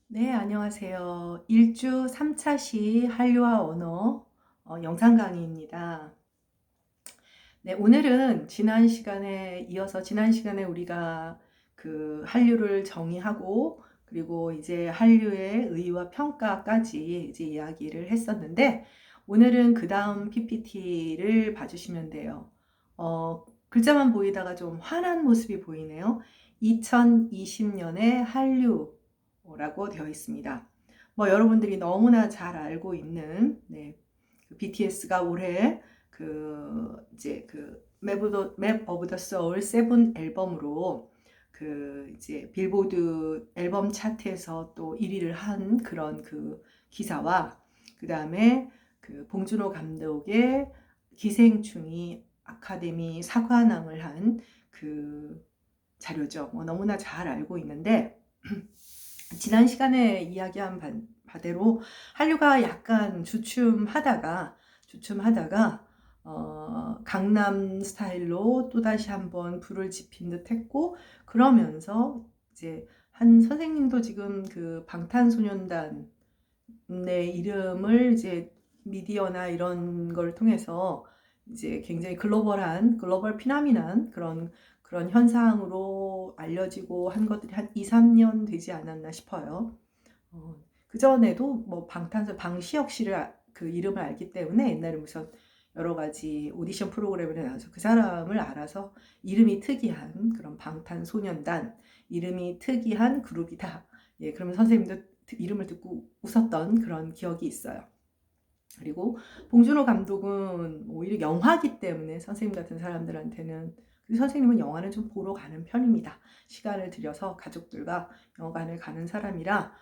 네, 안녕하세요. 일주 3차 시 한류와 언어 영상 강의입니다. 네, 오늘은 지난 시간에 우리가 그 한류를 정의하고 그리고 이제 한류의 의의와 평가까지 이제 이야기를 했었는데 오늘은 그 다음 PPT를 봐주시면 돼요. 글자만 보이다가 좀 환한 모습이 보이네요. 2020년의 한류라고 되어 있습니다. 뭐 여러분들이 너무나 잘 알고 있는 BTS가 올해 이제 맵 오브 더 소울 세븐 앨범으로 이제 빌보드 앨범 차트에서 또 1위를 한 그런 기사와 그 다음에 봉준호 감독의 기생충이 아카데미 사관왕을 한 자료죠. 뭐 너무나 잘 알고 있는데 지난 시간에 이야기한 바대로 한류가 약간 주춤하다가 강남 스타일로 또다시 한번 불을 지핀 듯 했고, 그러면서 이제 한 선생님도 지금 방탄소년단의 이름을 이제 미디어나 이런 걸 통해서 이제 굉장히 글로벌 피나미난 그런 현상으로 알려지고 한 것들이 한 2, 3년 되지 않았나 싶어요. 그전에도 뭐 방시혁 씨를 그 이름을 알기 때문에 옛날에 무슨 여러 가지 오디션 프로그램에 나와서 그 사람을 알아서 이름이 특이한 그런 방탄소년단, 이름이 특이한 그룹이다. 예, 그러면 선생님도 이름을 듣고 웃었던 그런 기억이 있어요. 그리고 봉준호 감독은 오히려 영화기 때문에 선생님 같은 사람들한테는, 선생님은 영화는 좀 보러 가는 편입니다. 시간을 들여서 가족들과 영화관을 가는 사람이라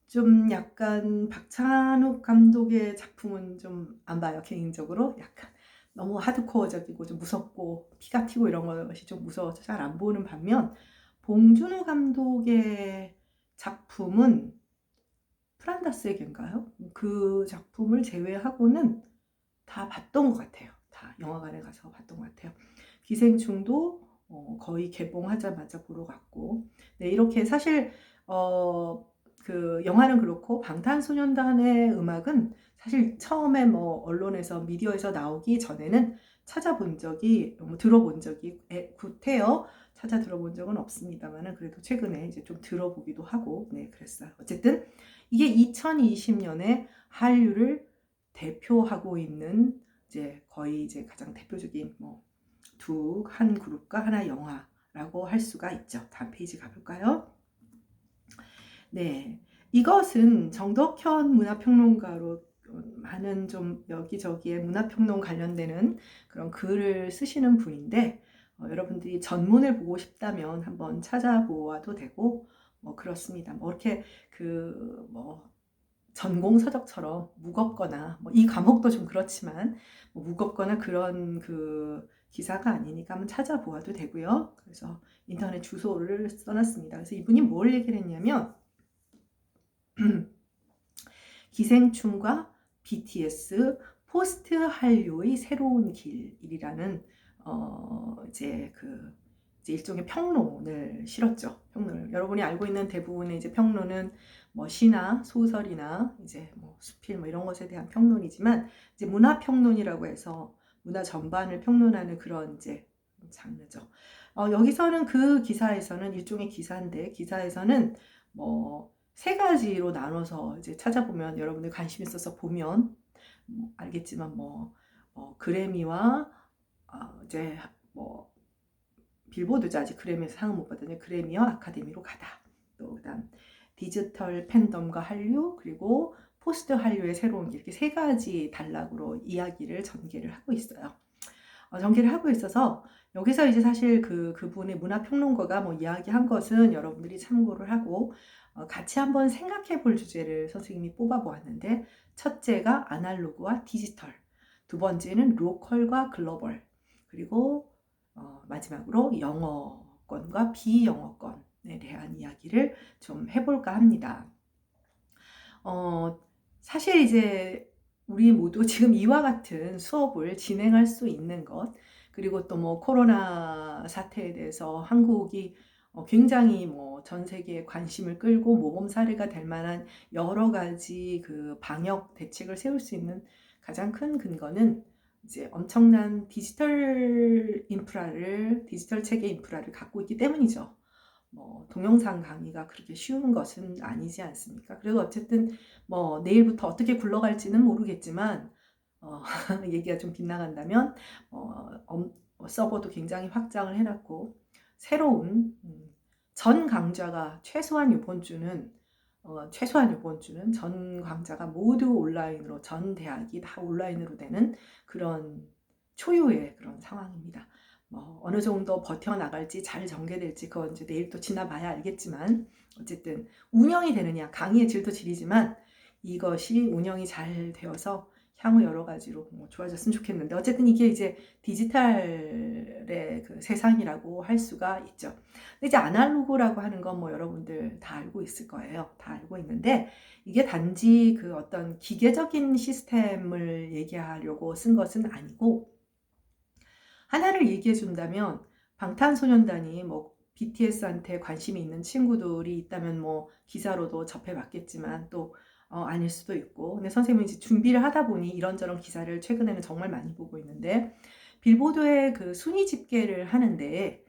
좀 약간 박찬욱 감독의 작품은 좀 안 봐요. 개인적으로 약간 너무 하드코어적이고 좀 무섭고 피가 튀고 이런 것이 좀 무서워서 잘 안 보는 반면, 봉준호 감독의 작품은 프란다스에게인가요? 그 작품을 제외하고는 다 봤던 것 같아요. 다 영화관에 가서 봤던 것 같아요. 기생충도 거의 개봉하자마자 보러 갔고, 네, 이렇게 사실 영화는 그렇고 방탄소년단의 음악은 사실 처음에 뭐 언론에서 미디어에서 나오기 전에는 들어본 적이 구태여 찾아 들어본 적은 없습니다만은, 그래도 최근에 이제 좀 들어보기도 하고 네, 그랬어요. 어쨌든 이게 2020년에 한류를 대표하고 있는 이제 거의 이제 가장 대표적인 한 그룹과 하나 영화라고 할 수가 있죠. 다음 페이지 가볼까요? 네, 이것은 정덕현 문화평론가로 많은 좀 여기저기에 문화평론 관련되는 그런 글을 쓰시는 분인데, 여러분들이 전문을 보고 싶다면 한번 찾아보아도 되고 뭐 그렇습니다. 뭐 이렇게 전공 서적처럼 무겁거나 이 과목도 좀 그렇지만 무겁거나 그런 기사가 아니니까 한번 찾아보아도 되고요. 그래서 인터넷 주소를 써놨습니다. 그래서 이분이 뭘 얘기를 했냐면 기생충과 BTS 포스트 한류의 새로운 길이라는 이제 일종의 평론을 실었죠. 평론을 여러분이 알고 있는 대부분의 이제 평론은 뭐 시나 소설이나 이제 뭐 수필 뭐 이런 것에 대한 평론이지만, 이제 문화 평론이라고 해서 문화 전반을 평론하는 그런 이제 장르죠. 여기서는 그 기사에서는 일종의 기사에서는 뭐 세 가지로 나눠서 이제 찾아보면, 여러분들 관심 있어서 보면 알겠지만 그래미와 이제 뭐 빌보드죠. 아직 그래미에서 상을 못 받았는데 그래미와 아카데미로 가다. 또 그다음 디지털 팬덤과 한류, 그리고 포스트 한류의 새로운 길, 이렇게 세 가지 단락으로 이야기를 전개를 하고 있어요. 전개를 하고 있어서 여기서 이제 사실 그분의 문화평론가가 뭐 이야기한 것은 여러분들이 참고를 하고 같이 한번 생각해 볼 주제를 선생님이 뽑아 보았는데, 첫째가 아날로그와 디지털, 두 번째는 로컬과 글로벌, 그리고 마지막으로 영어권과 비영어권에 대한 이야기를 좀 해볼까 합니다. 사실 이제 우리 모두 지금 이와 같은 수업을 진행할 수 있는 것, 그리고 또 뭐 코로나 사태에 대해서 한국이 굉장히 뭐 전 세계의 관심을 끌고 모범 사례가 될 만한 여러 가지 그 방역 대책을 세울 수 있는 가장 큰 근거는 이제 엄청난 디지털 체계 인프라를 갖고 있기 때문이죠. 뭐 동영상 강의가 그렇게 쉬운 것은 아니지 않습니까? 그래도 어쨌든 뭐 내일부터 어떻게 굴러갈지는 모르겠지만 얘기가 좀 빗나간다면 서버도 굉장히 확장을 해놨고 새로운 전 강좌가 최소한 이번 주는 전 강좌가 모두 온라인으로 전 대학이 다 온라인으로 되는 그런 초유의 그런 상황입니다. 뭐 어느 정도 버텨나갈지 잘 전개될지 그건 이제 내일 또 지나봐야 알겠지만 어쨌든 운영이 되느냐 강의의 질도 질이지만 이것이 운영이 잘 되어서 향후 여러 가지로 뭐 좋아졌으면 좋겠는데 어쨌든 이게 이제 디지털의 그 세상이라고 할 수가 있죠. 근데 이제 아날로그라고 하는 건 뭐 여러분들 다 알고 있을 거예요. 다 알고 있는데 이게 단지 그 어떤 기계적인 시스템을 얘기하려고 쓴 것은 아니고 하나를 얘기해 준다면 방탄소년단이 뭐 BTS한테 관심이 있는 친구들이 있다면 뭐 기사로도 접해봤겠지만 또 아닐 수도 있고 근데 선생님이 이제 준비를 하다 보니 이런저런 기사를 최근에는 정말 많이 보고 있는데 빌보드의 그 순위 집계를 하는데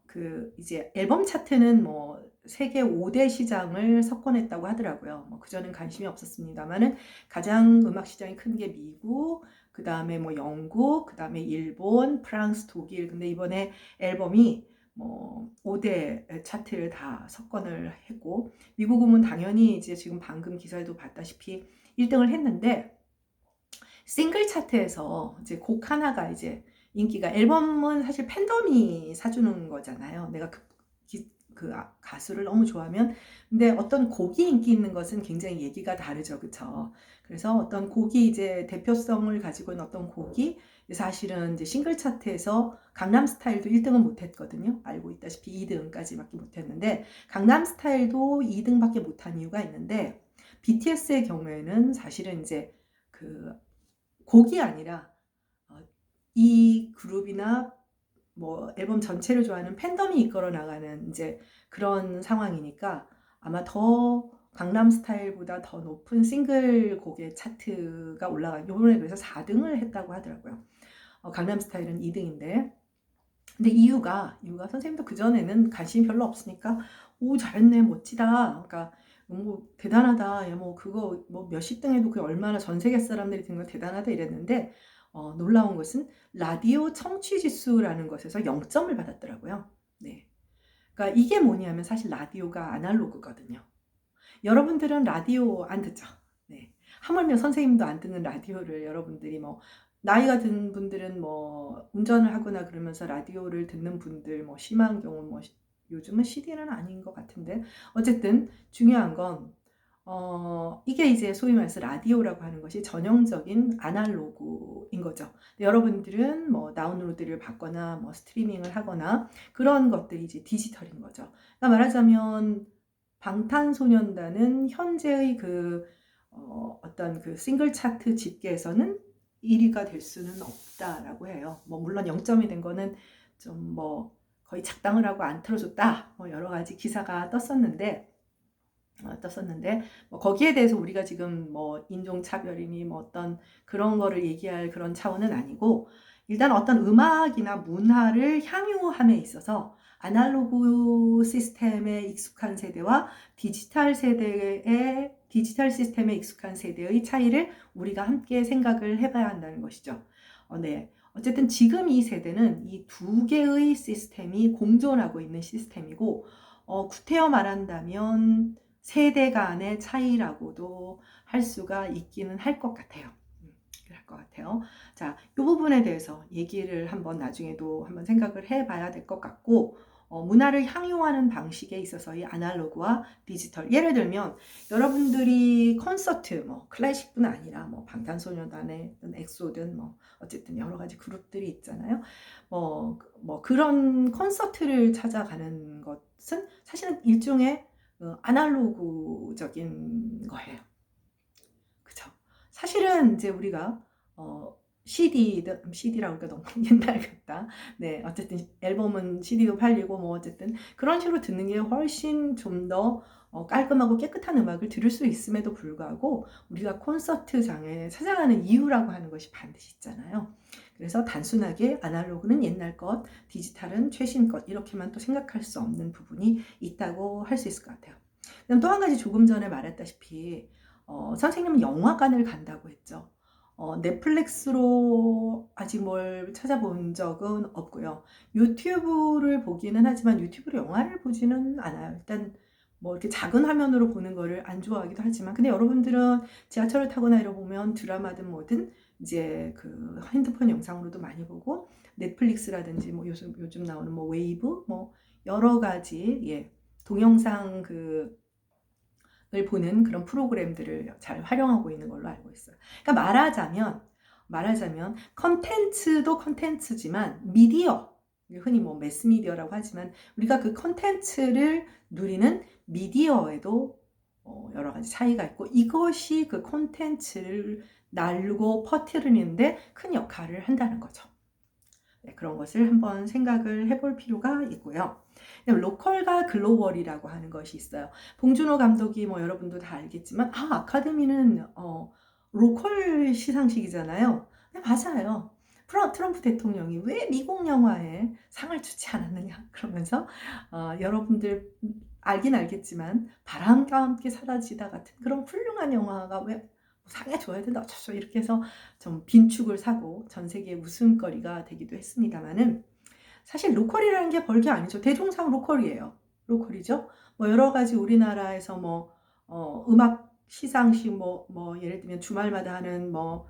그 이제 앨범 차트는 뭐 세계 5대 시장을 석권했다고 하더라고요. 뭐 그전엔 관심이 없었습니다만은 가장 음악 시장이 큰 게 미국, 그 다음에 뭐 영국, 그 다음에 일본, 프랑스, 독일. 근데 이번에 앨범이 뭐 5대 차트를 다 석권을 했고 미국은 당연히 이제 지금 방금 기사에도 봤다시피 1등을 했는데 싱글 차트에서 이제 곡 하나가 이제 인기가 앨범은 사실 팬덤이 사주는 거잖아요. 내가 가수를 너무 좋아하면 근데 어떤 곡이 인기 있는 것은 굉장히 얘기가 다르죠. 그쵸? 그래서 어떤 곡이 이제 대표성을 가지고 있는 어떤 곡이 사실은 이제 싱글 차트에서 강남 스타일도 1등은 못했거든요. 알고 있다시피 2등까지밖에 못했는데 강남 스타일도 2등밖에 못한 이유가 있는데 BTS의 경우에는 사실은 이제 그 곡이 아니라 이 그룹이나 뭐 앨범 전체를 좋아하는 팬덤이 이끌어 나가는 이제 그런 상황이니까 아마 더 강남 스타일보다 더 높은 싱글 곡의 차트가 이번에 그래서 4등을 했다고 하더라고요. 강남 스타일은 2등인데 근데 이유가 선생님도 그전에는 관심이 별로 없으니까 오 잘했네 멋지다 그러니까 뭐 대단하다 야 뭐 그거 뭐 몇십 등 해도 그게 얼마나 전 세계 사람들이 듣는 거 대단하다 이랬는데 놀라운 것은 라디오 청취 지수라는 것에서 0점을 받았더라고요. 네. 그러니까 이게 뭐냐면 사실 라디오가 아날로그거든요. 여러분들은 라디오 안 듣죠? 네. 하물며 선생님도 안 듣는 라디오를 여러분들이 뭐 나이가 든 분들은 뭐 운전을 하거나 그러면서 라디오를 듣는 분들 뭐 심한 경우 뭐 요즘은 CD는 아닌 것 같은데 어쨌든 중요한 건 이게 이제 소위 말해서 라디오라고 하는 것이 전형적인 아날로그인 거죠. 여러분들은 뭐 다운로드를 받거나 뭐 스트리밍을 하거나 그런 것들이 이제 디지털인 거죠. 그러니까 말하자면 방탄소년단은 현재의 그 어떤 그 싱글 차트 집계에서는 1위가 될 수는 없다라고 해요. 뭐 물론 0점이 된 거는 좀 뭐 거의 작당을 하고 안 틀어줬다. 뭐 여러 가지 기사가 떴었는데 뭐 거기에 대해서 우리가 지금 뭐 인종차별이니 뭐 어떤 그런 거를 얘기할 그런 차원은 아니고 일단 어떤 음악이나 문화를 향유함에 있어서 아날로그 시스템에 익숙한 세대와 디지털 시스템에 익숙한 세대의 차이를 우리가 함께 생각을 해봐야 한다는 것이죠. 네. 어쨌든 지금 이 세대는 이 두 개의 시스템이 공존하고 있는 시스템이고 구태여 말한다면 세대 간의 차이라고도 할 수가 있기는 할 것 같아요. 그럴 것 같아요. 자, 이 부분에 대해서 얘기를 한번 나중에도 한번 생각을 해봐야 될 것 같고 문화를 향유하는 방식에 있어서 이 아날로그와 디지털 예를 들면 여러분들이 콘서트 뭐 클래식뿐 아니라 뭐 방탄소년단의 엑소든 뭐 어쨌든 여러 가지 그룹들이 있잖아요. 뭐 그런 콘서트를 찾아가는 것은 사실은 일종의 아날로그적인 거예요. 그쵸? 사실은 이제 우리가 CD라고 하니까 너무 옛날 같다. 네, 어쨌든 앨범은 CD도 팔리고 뭐 어쨌든 그런 식으로 듣는 게 훨씬 좀 더 깔끔하고 깨끗한 음악을 들을 수 있음에도 불구하고 우리가 콘서트장에 찾아가는 이유라고 하는 것이 반드시 있잖아요. 그래서 단순하게 아날로그는 옛날 것, 디지털은 최신 것 이렇게만 또 생각할 수 없는 부분이 있다고 할 수 있을 것 같아요. 그다음 또 한 가지 조금 전에 말했다시피 선생님은 영화관을 간다고 했죠. 넷플릭스로 아직 뭘 찾아본 적은 없고요. 유튜브를 보기는 하지만 유튜브로 영화를 보지는 않아요. 일단 뭐 이렇게 작은 화면으로 보는 거를 안 좋아하기도 하지만 근데 여러분들은 지하철을 타거나 이러 보면 드라마든 뭐든 이제 그 핸드폰 영상으로도 많이 보고 넷플릭스라든지 뭐 요즘 나오는 뭐 웨이브 뭐 여러 가지 동영상 을 보는 그런 프로그램들을 잘 활용하고 있는 걸로 알고 있어요. 그러니까 말하자면 컨텐츠도 컨텐츠지만 미디어, 흔히 뭐 매스미디어라고 하지만 우리가 그 컨텐츠를 누리는 미디어에도 여러 가지 차이가 있고 이것이 그 컨텐츠를 날고 퍼뜨리는데 큰 역할을 한다는 거죠. 네, 그런 것을 한번 생각을 해볼 필요가 있고요. 로컬과 글로벌이라고 하는 것이 있어요. 봉준호 감독이 뭐 여러분도 다 알겠지만 아카데미는 로컬 시상식이잖아요. 네, 맞아요. 트럼프 대통령이 왜 미국 영화에 상을 주지 않았느냐 그러면서 여러분들 알긴 알겠지만 바람과 함께 사라지다 같은 그런 훌륭한 영화가 왜 상해 줘야 된다 어쩌죠 이렇게 해서 좀 빈축을 사고 전 세계 웃음거리가 되기도 했습니다만은 사실 로컬이라는 게 별게 아니죠. 대종상 로컬이에요. 로컬이죠. 뭐 여러 가지 우리나라에서 뭐 음악 시상식 뭐 예를 들면 주말마다 하는 뭐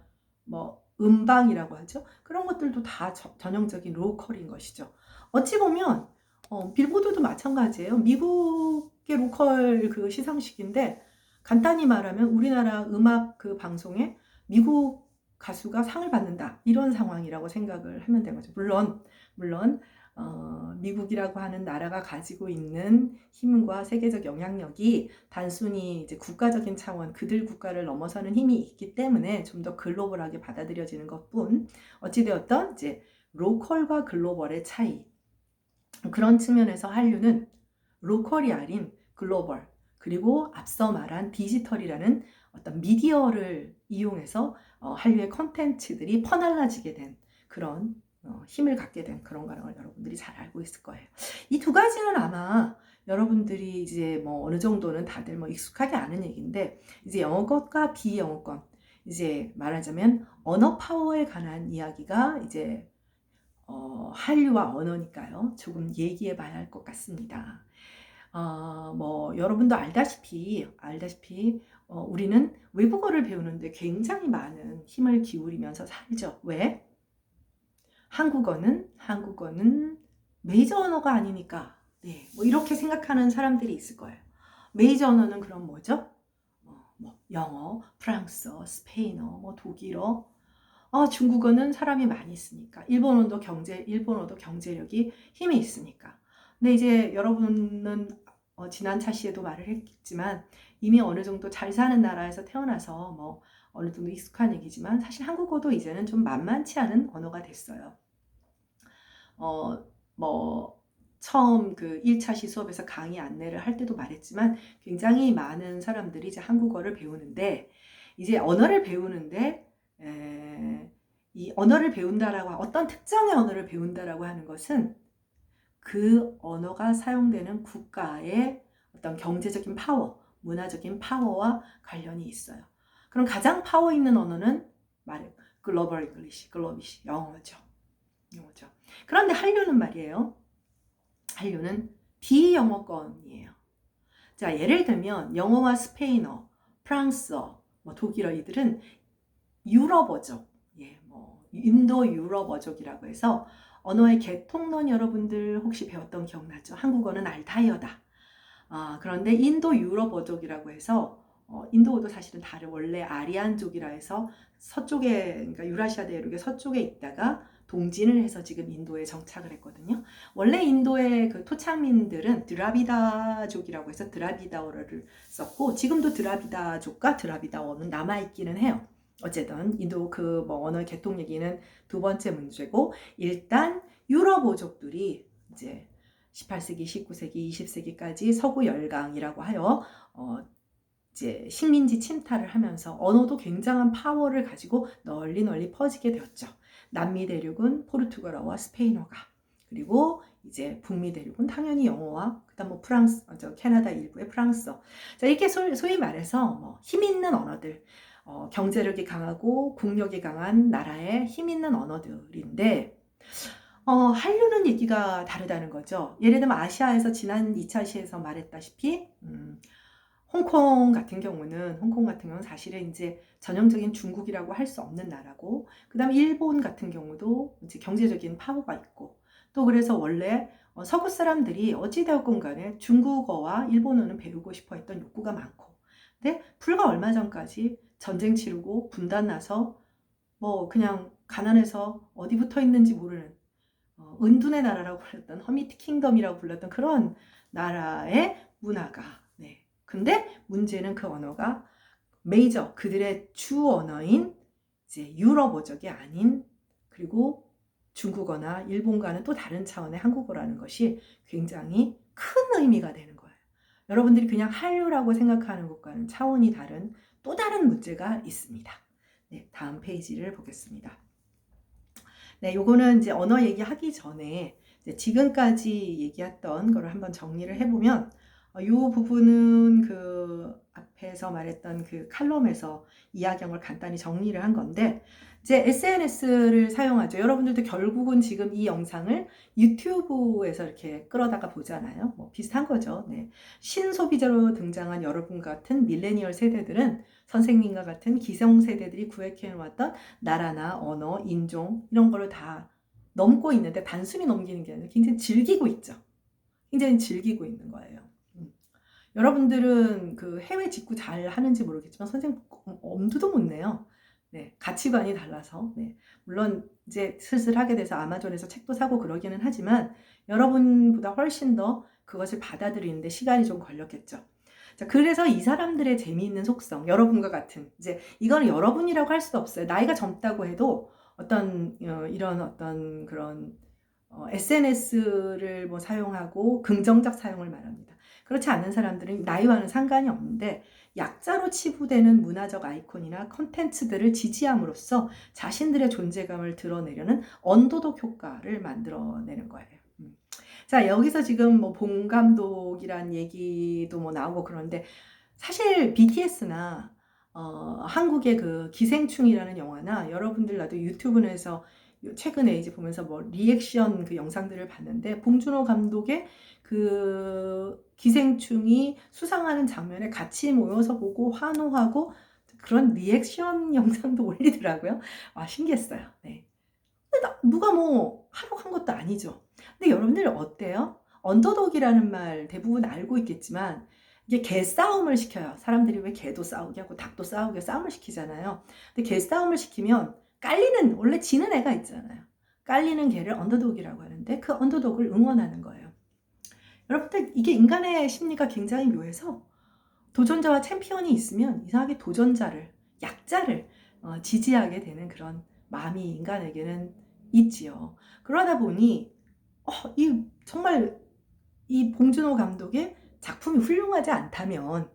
음방이라고 하죠. 그런 것들도 다 전형적인 로컬인 것이죠. 어찌 보면 빌보드도 마찬가지예요. 미국의 로컬 그 시상식인데 간단히 말하면 우리나라 음악 그 방송에 미국 가수가 상을 받는다 이런 상황이라고 생각을 하면 되는 거죠. 물론 미국이라고 하는 나라가 가지고 있는 힘과 세계적 영향력이 단순히 이제 국가적인 차원, 그들 국가를 넘어서는 힘이 있기 때문에 좀 더 글로벌하게 받아들여지는 것뿐 어찌되었던 이제 로컬과 글로벌의 차이 그런 측면에서 한류는 로컬이 아닌 글로벌 그리고 앞서 말한 디지털이라는 어떤 미디어를 이용해서 한류의 컨텐츠들이 퍼날라지게 된 그런 힘을 갖게 된 그런 거를 여러분들이 잘 알고 있을 거예요. 이 두 가지는 아마 여러분들이 이제 뭐 어느 정도는 다들 뭐 익숙하게 아는 얘기인데 이제 영어권과 비영어권 이제 말하자면 언어 파워에 관한 이야기가 이제 한류와 언어니까요. 조금 얘기해 봐야 할 것 같습니다. 뭐 여러분도 알다시피 우리는 외국어를 배우는데 굉장히 많은 힘을 기울이면서 살죠. 왜? 한국어는 메이저 언어가 아니니까. 네, 뭐 이렇게 생각하는 사람들이 있을 거예요. 메이저 언어는 그럼 뭐죠? 뭐 영어, 프랑스어, 스페인어, 뭐 독일어, 중국어는 사람이 많이 있으니까. 일본어도 경제력이 힘이 있으니까. 근데 이제 여러분은 지난 차시에도 말을 했지만 이미 어느 정도 잘 사는 나라에서 태어나서 뭐 어느 정도 익숙한 얘기지만 사실 한국어도 이제는 좀 만만치 않은 언어가 됐어요. 뭐 처음 그 1차시 수업에서 강의 안내를 할 때도 말했지만 굉장히 많은 사람들이 이제 한국어를 배우는데 이제 언어를 배우는데 이 언어를 배운다라고 어떤 특정의 언어를 배운다라고 하는 것은 그 언어가 사용되는 국가의 어떤 경제적인 파워, 문화적인 파워와 관련이 있어요. 그럼 가장 파워 있는 언어는 글로벌 잉글리시, 영어죠. 그런데 한류는 말이에요. 한류는 비영어권이에요. 자, 예를 들면 영어와 스페인어, 프랑스어, 뭐 독일어 이들은 유럽어죠. 뭐 인도 유럽어족이라고 해서 언어의 개통론 여러분들 혹시 배웠던 기억나죠? 한국어는 알타이어다. 그런데 인도 유럽어족이라고 해서 인도어도 사실은 다른 원래 아리안족이라 해서 서쪽에 그러니까 유라시아 대륙의 서쪽에 있다가 동진을 해서 지금 인도에 정착을 했거든요. 원래 인도의 그 토착민들은 드라비다족이라고 해서 드라비다어를 썼고 지금도 드라비다족과 드라비다어는 남아있기는 해요. 어쨌든 인도 그 뭐 언어의 개통 얘기는 두 번째 문제고, 일단 유럽어족들이 이제 18세기, 19세기, 20세기까지 서구 열강이라고 하여 이제 식민지 침탈을 하면서 언어도 굉장한 파워를 가지고 널리 널리 퍼지게 되었죠. 남미 대륙은 포르투갈어와 스페인어가, 그리고 이제 북미 대륙은 당연히 영어와 그다음 뭐 프랑스, 캐나다 일부의 프랑스어. 자, 이렇게 소위 말해서 뭐 힘 있는 언어들, 경제력이 강하고 국력이 강한 나라의 힘 있는 언어들인데, 한류는 얘기가 다르다는 거죠. 예를 들면 아시아에서 지난 2차 시에서 말했다시피 홍콩 같은 경우는 사실은 이제 전형적인 중국이라고 할 수 없는 나라고, 그다음 일본 같은 경우도 이제 경제적인 파워가 있고, 또 그래서 원래 서구 사람들이 어찌되었건 간에 중국어와 일본어는 배우고 싶어 했던 욕구가 많고, 근데 불과 얼마 전까지 전쟁 치르고 분단 나서 뭐 그냥 가난해서 어디 붙어 있는지 모르는 은둔의 나라라고 불렸던 허미트 킹덤이라고 불렸던 그런 나라의 문화가, 네. 근데 문제는 그 언어가 메이저, 그들의 주 언어인 이제 유럽어족이 아닌, 그리고 중국어나 일본과는 또 다른 차원의 한국어라는 것이 굉장히 큰 의미가 되는 거예요. 여러분들이 그냥 한류라고 생각하는 것과는 차원이 다른 또 다른 문제가 있습니다. 네, 다음 페이지를 보겠습니다. 네, 요거는 이제 언어 얘기하기 전에 이제 지금까지 얘기했던 거를 한번 정리를 해보면, 요 부분은 그 앞에서 말했던 그 칼럼에서 이야기한 걸 간단히 정리를 한 건데, 이제 SNS를 사용하죠. 여러분들도 결국은 지금 이 영상을 유튜브에서 이렇게 끌어다가 보잖아요. 뭐 비슷한 거죠. 네. 신소비자로 등장한 여러분 같은 밀레니얼 세대들은 선생님과 같은 기성 세대들이 구획해놓았던 나라나 언어, 인종 이런 거를 다 넘고 있는데, 단순히 넘기는 게 아니라 굉장히 즐기고 있죠. 굉장히 즐기고 있는 거예요. 여러분들은 그 해외 직구 잘 하는지 모르겠지만 선생님 엄두도 못 내요. 네, 가치관이 달라서. 네, 물론 이제 슬슬 하게 돼서 아마존에서 책도 사고 그러기는 하지만 여러분보다 훨씬 더 그것을 받아들이는데 시간이 좀 걸렸겠죠. 자, 그래서 이 사람들의 재미있는 속성, 여러분과 같은, 이제 이건 여러분이라고 할 수도 없어요. 나이가 젊다고 해도 어떤 이런 어떤 그런 SNS를 뭐 사용하고 긍정적 사용을 말합니다. 그렇지 않은 사람들은 나이와는 상관이 없는데, 약자로 치부되는 문화적 아이콘이나 컨텐츠들을 지지함으로써 자신들의 존재감을 드러내려는 언더독 효과를 만들어내는 거예요. 자, 여기서 지금 뭐 봉감독이란 얘기도 뭐 나오고 그런데, 사실 BTS나 한국의 그 기생충이라는 영화나, 여러분들 나도 유튜브에서 최근에 이제 보면서 뭐 리액션 그 영상들을 봤는데, 봉준호 감독의 그 기생충이 수상하는 장면에 같이 모여서 보고 환호하고 그런 리액션 영상도 올리더라고요. 와, 신기했어요. 네. 누가 뭐 하려고 한 것도 아니죠. 근데 여러분들 어때요? 언더독이라는 말 대부분 알고 있겠지만, 이게 개싸움을 시켜요. 사람들이 왜 개도 싸우게 하고 닭도 싸우게 싸움을 시키잖아요. 근데 개싸움을 시키면 깔리는, 원래 지는 애가 있잖아요. 깔리는 개를 언더독이라고 하는데, 그 언더독을 응원하는 거예요. 여러분들, 이게 인간의 심리가 굉장히 묘해서 도전자와 챔피언이 있으면 이상하게 도전자를, 약자를 지지하게 되는 그런 마음이 인간에게는 있지요. 그러다 보니 정말 이 봉준호 감독의 작품이 훌륭하지 않다면,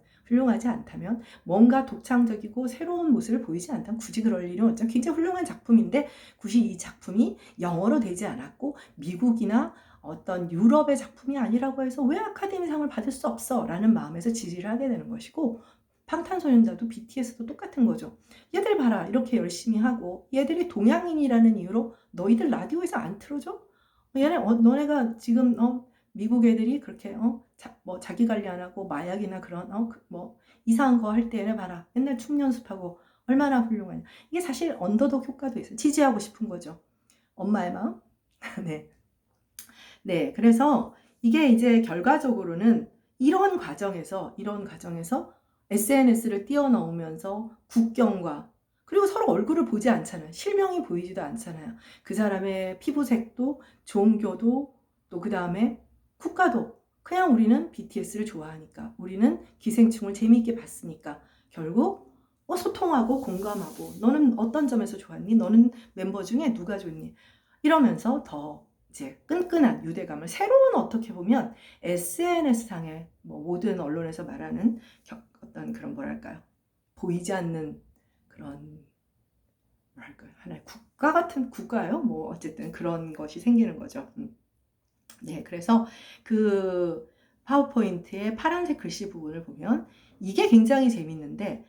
뭔가 독창적이고 새로운 모습을 보이지 않다면 굳이 그럴 일은 없죠. 굉장히 훌륭한 작품인데 굳이 이 작품이 영어로 되지 않았고 미국이나 어떤 유럽의 작품이 아니라고 해서 왜 아카데미상을 받을 수 없어? 라는 마음에서 지지를 하게 되는 것이고, 방탄소년단도 BTS도 똑같은 거죠. 얘들 봐라, 이렇게 열심히 하고, 얘들이 동양인이라는 이유로 너희들 라디오에서 안 틀어줘? 얘네 너네가 지금 미국 애들이 그렇게 뭐 자기 관리 안 하고 마약이나 그런 뭐 이상한 거 할 때 얘네 봐라, 맨날 춤 연습하고 얼마나 훌륭하냐. 이게 사실 언더독 효과도 있어요. 지지하고 싶은 거죠. 엄마의 마음. 네. 네, 그래서 이게 이제 결과적으로는 이런 과정에서 SNS를 뛰어넘으면서 국경과, 그리고 서로 얼굴을 보지 않잖아요. 실명이 보이지도 않잖아요. 그 사람의 피부색도, 종교도, 또 그 다음에 국가도, 그냥 우리는 BTS를 좋아하니까, 우리는 기생충을 재미있게 봤으니까 결국 소통하고 공감하고 너는 어떤 점에서 좋았니? 너는 멤버 중에 누가 좋니? 이러면서 더 이제 끈끈한 유대감을 새로운 어떻게 보면 SNS상의 뭐 모든 언론에서 말하는 어떤 그런 뭐랄까요? 보이지 않는 그런 뭐랄까요? 하나의 국가 같은 국가요? 뭐 어쨌든 그런 것이 생기는 거죠. 네, 그래서 그 파워포인트의 파란색 글씨 부분을 보면 이게 굉장히 재밌는데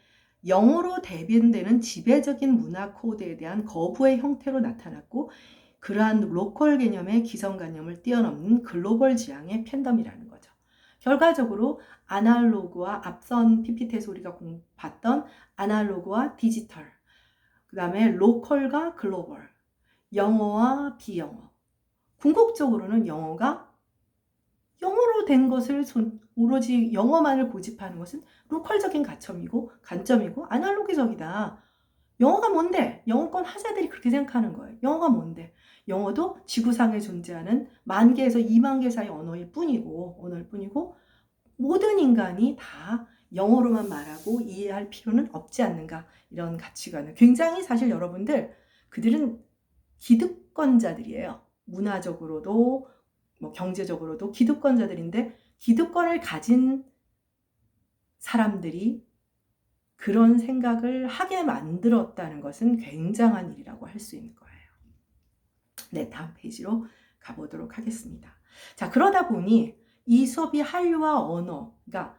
영어로 대변되는 지배적인 문화 코드에 대한 거부의 형태로 나타났고 그러한 로컬 개념의 기성관념을 뛰어넘는 글로벌 지향의 팬덤이라는 거죠. 결과적으로 아날로그와 앞선 PPT에서 우리가 봤던 아날로그와 디지털, 그 다음에 로컬과 글로벌, 영어와 비영어. 궁극적으로는 영어가 영어로 된 것을 오로지 영어만을 고집하는 것은 로컬적인 관점이고 아날로그적이다. 영어가 뭔데? 영어권 하자들이 그렇게 생각하는 거예요. 영어가 뭔데? 영어도 지구상에 존재하는 10,000개에서 20,000개 사이 언어일 뿐이고 모든 인간이 다 영어로만 말하고 이해할 필요는 없지 않는가 이런 가치관을 굉장히 사실 여러분들 그들은 기득권자들이에요. 문화적으로도 뭐 경제적으로도 기득권자들인데 기득권을 가진 사람들이 그런 생각을 하게 만들었다는 것은 굉장한 일이라고 할 수 있는 거예요. 네, 다음 페이지로 가보도록 하겠습니다. 자, 그러다 보니 이 수업이 한류와 언어, 그러니까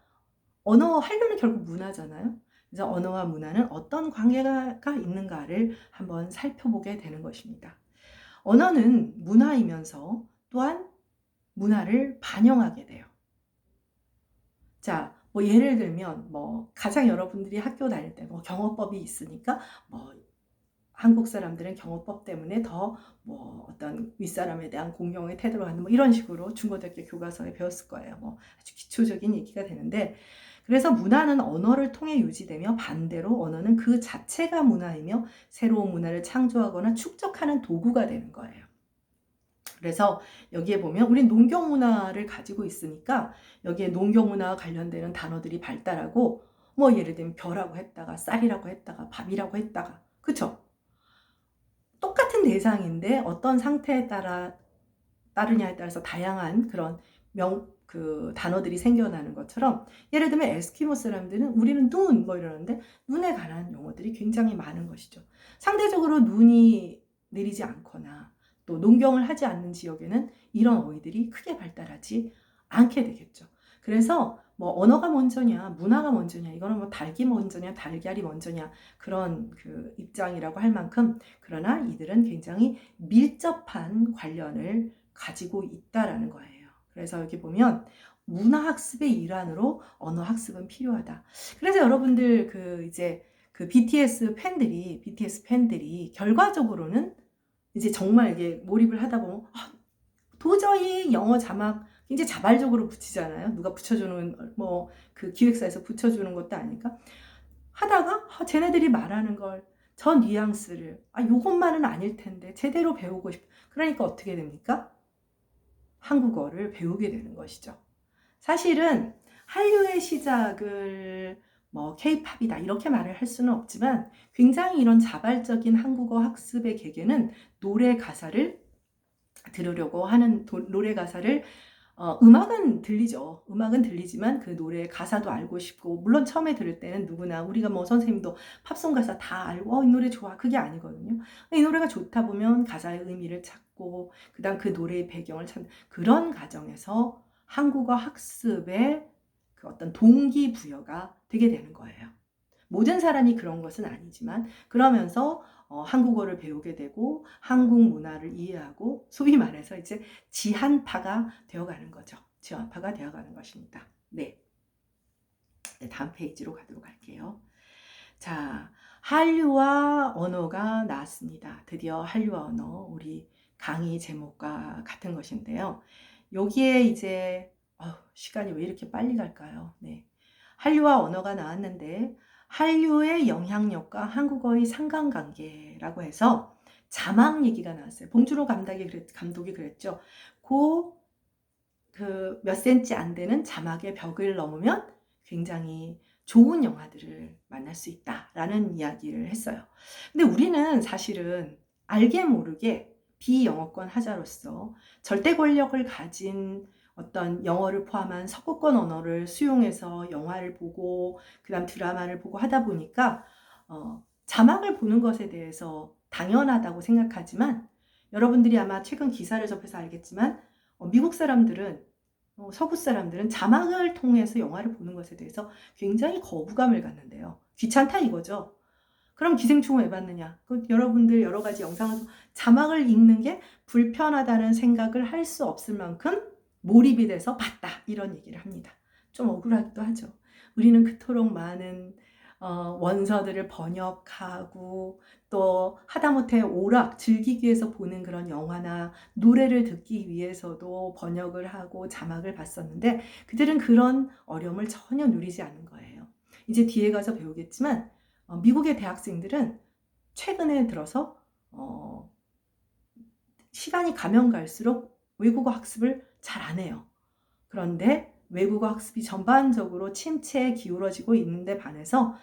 한류는 결국 문화잖아요. 그래서 언어와 문화는 어떤 관계가 있는가를 한번 살펴보게 되는 것입니다. 언어는 문화이면서 또한 문화를 반영하게 돼요. 자, 뭐 예를 들면 뭐 가장 여러분들이 학교 다닐 때 뭐 경어법이 있으니까 뭐 한국 사람들은 경어법 때문에 더 뭐 어떤 윗사람에 대한 공경의 태도로 하는 뭐 이런 식으로 중고등학교 교과서에 배웠을 거예요. 뭐 아주 기초적인 얘기가 되는데 그래서 문화는 언어를 통해 유지되며 반대로 언어는 그 자체가 문화이며 새로운 문화를 창조하거나 축적하는 도구가 되는 거예요. 그래서 여기에 보면 우린 농경 문화를 가지고 있으니까 여기에 농경 문화와 관련되는 단어들이 발달하고 뭐 예를 들면 벼라고 했다가 쌀이라고 했다가 밥이라고 했다가 그쵸? 똑같은 대상인데 어떤 상태에 따르냐에 따라서 다양한 그런 그 단어들이 생겨나는 것처럼 예를 들면 에스키모 사람들은 우리는 눈 뭐 이러는데 눈에 관한 용어들이 굉장히 많은 것이죠. 상대적으로 눈이 내리지 않거나 또 농경을 하지 않는 지역에는 이런 어휘들이 크게 발달하지 않게 되겠죠. 그래서 뭐 언어가 먼저냐 문화가 먼저냐 이거는 뭐 닭이 먼저냐 달걀이 먼저냐 그런 그 입장이라고 할 만큼 그러나 이들은 굉장히 밀접한 관련을 가지고 있다라는 거예요. 그래서 여기 보면 문화학습의 일환으로 언어학습은 필요하다. 그래서 여러분들 그 BTS 팬들이 결과적으로는 이제 정말 이게 몰입을 하다 보면 도저히 영어 자막 굉장히 자발적으로 붙이잖아요. 누가 붙여주는 뭐 그 기획사에서 붙여주는 것도 아니까 하다가 쟤네들이 말하는 걸 저 뉘앙스를 요것만은 아닐 텐데 제대로 배우고 싶. 그러니까 어떻게 됩니까? 한국어를 배우게 되는 것이죠. 사실은 한류의 시작을 뭐 K-팝이다 이렇게 말을 할 수는 없지만 굉장히 이런 자발적인 한국어 학습의 계기는 노래 가사를 들으려고 하는 노래 가사를 음악은 들리죠. 음악은 들리지만 그 노래 가사도 알고 싶고 물론 처음에 들을 때는 누구나 우리가 뭐 선생님도 팝송 가사 다 알고 이 노래 좋아 그게 아니거든요. 이 노래가 좋다 보면 가사의 의미를 찾고 그다음 그 노래의 배경을 찾는 그런 과정에서 한국어 학습의 그 어떤 동기부여가 되게 되는 거예요. 모든 사람이 그런 것은 아니지만 그러면서 한국어를 배우게 되고 한국 문화를 이해하고 소위 말해서 이제 지한파가 되어가는 거죠. 지한파가 되어가는 것입니다. 네. 네, 다음 페이지로 가도록 할게요. 자, 한류와 언어가 나왔습니다. 드디어 한류와 언어 우리 강의 제목과 같은 것인데요. 여기에 이제 시간이 왜 이렇게 빨리 갈까요? 네. 한류와 언어가 나왔는데 한류의 영향력과 한국어의 상관관계라고 해서 자막 얘기가 나왔어요. 봉준호 감독이 그랬죠. 그 몇 센치 안 되는 자막의 벽을 넘으면 굉장히 좋은 영화들을 만날 수 있다라는 이야기를 했어요. 근데 우리는 사실은 알게 모르게 비영어권 하자로서 절대 권력을 가진 어떤 영어를 포함한 서구권 언어를 수용해서 영화를 보고 그다음 드라마를 보고 하다 보니까 자막을 보는 것에 대해서 당연하다고 생각하지만 여러분들이 아마 최근 기사를 접해서 알겠지만 미국 사람들은 서구 사람들은 자막을 통해서 영화를 보는 것에 대해서 굉장히 거부감을 갖는데요. 귀찮다 이거죠. 그럼 기생충을 왜 봤느냐? 여러분들 여러 가지 영상에서 자막을 읽는 게 불편하다는 생각을 할 수 없을 만큼 몰입이 돼서 봤다 이런 얘기를 합니다. 좀 억울하기도 하죠. 우리는 그토록 많은 원서들을 번역하고 또 하다못해 오락 즐기기 위해서 보는 그런 영화나 노래를 듣기 위해서도 번역을 하고 자막을 봤었는데 그들은 그런 어려움을 전혀 누리지 않는 거예요. 이제 뒤에 가서 배우겠지만 미국의 대학생들은 최근에 들어서 시간이 가면 갈수록 외국어 학습을 잘 안 해요. 그런데 외국어 학습이 전반적으로 침체에 기울어지고 있는데 반해서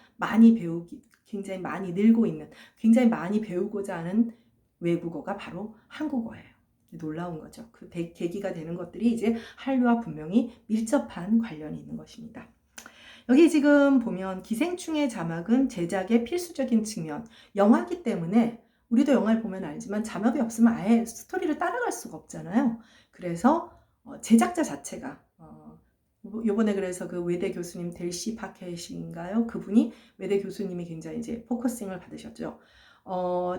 굉장히 많이 늘고 있는, 굉장히 많이 배우고자 하는 외국어가 바로 한국어예요. 놀라운 거죠. 그 계기가 되는 것들이 이제 한류와 분명히 밀접한 관련이 있는 것입니다. 여기 지금 보면 기생충의 자막은 제작의 필수적인 측면, 영화기 때문에 우리도 영화를 보면 알지만 자막이 없으면 아예 스토리를 따라갈 수가 없잖아요. 그래서 제작자 자체가 요번에 그래서 그 외대 교수님 델시 파켓인가요? 그분이 외대 교수님이 굉장히 이제 포커싱을 받으셨죠.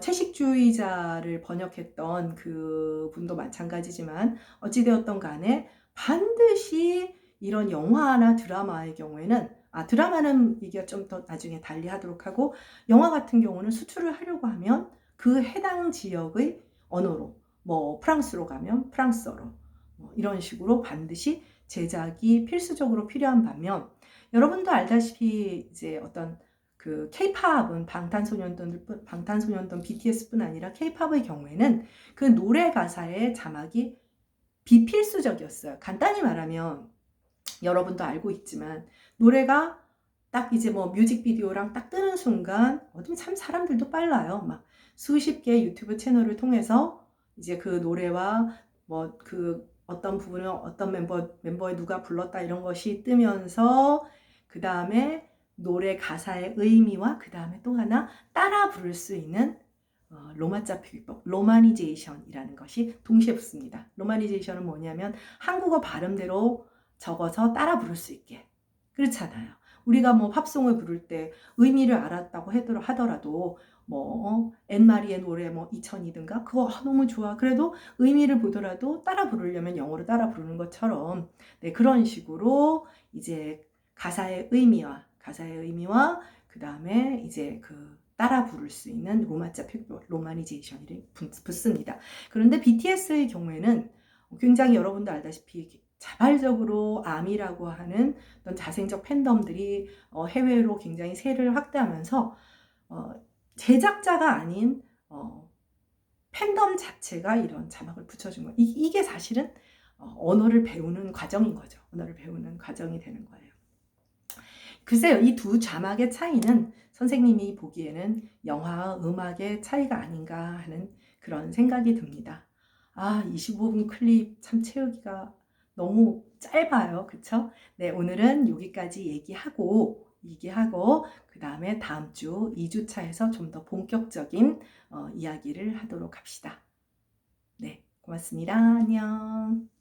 채식주의자를 번역했던 그 분도 마찬가지지만 어찌되었던 간에 반드시 이런 영화나 드라마의 경우에는 드라마는 이게 좀 더 나중에 달리 하도록 하고 영화 같은 경우는 수출을 하려고 하면 그 해당 지역의 언어로 뭐 프랑스로 가면 프랑스어로 이런 식으로 반드시 제작이 필수적으로 필요한 반면 여러분도 알다시피 이제 어떤 그 K-팝은 방탄소년단 BTS뿐 아니라 K-팝의 경우에는 그 노래 가사의 자막이 비필수적이었어요. 간단히 말하면 여러분도 알고 있지만 노래가 딱 이제 뭐 뮤직비디오랑 딱 뜨는 순간 어쩌면 참 사람들도 빨라요. 막 수십 개의 유튜브 채널을 통해서 이제 그 노래와 뭐 그 어떤 부분을 어떤 멤버에 누가 불렀다 이런 것이 뜨면서 그 다음에 노래 가사의 의미와 그 다음에 또 하나 따라 부를 수 있는 로마자 표기법, 로마니제이션이라는 것이 동시에 붙습니다. 로마니제이션은 뭐냐면 한국어 발음대로 적어서 따라 부를 수 있게. 그렇잖아요. 우리가 뭐 팝송을 부를 때 의미를 알았다고 하더라도 뭐 앤마리의 노래 뭐 2002든가 그거 너무 좋아. 그래도 의미를 보더라도 따라 부르려면 영어로 따라 부르는 것처럼 네, 그런 식으로 이제 가사의 의미와 그 다음에 이제 그 따라 부를 수 있는 로마자 표기법, 로마니제이션이 붙습니다. 그런데 BTS의 경우에는 굉장히 여러분도 알다시피 자발적으로 아미라고 하는 어떤 자생적 팬덤들이 해외로 굉장히 세를 확대하면서 제작자가 아닌 팬덤 자체가 이런 자막을 붙여준 거예요. 이게 사실은 언어를 배우는 과정인 거죠. 언어를 배우는 과정이 되는 거예요. 글쎄요, 이 두 자막의 차이는 선생님이 보기에는 영화와 음악의 차이가 아닌가 하는 그런 생각이 듭니다. 25분 클립 참 채우기가 너무 짧아요. 그쵸? 네, 오늘은 여기까지 얘기하고 그 다음에 다음 주 2주차에서 좀 더 본격적인 이야기를 하도록 합시다. 네, 고맙습니다. 안녕.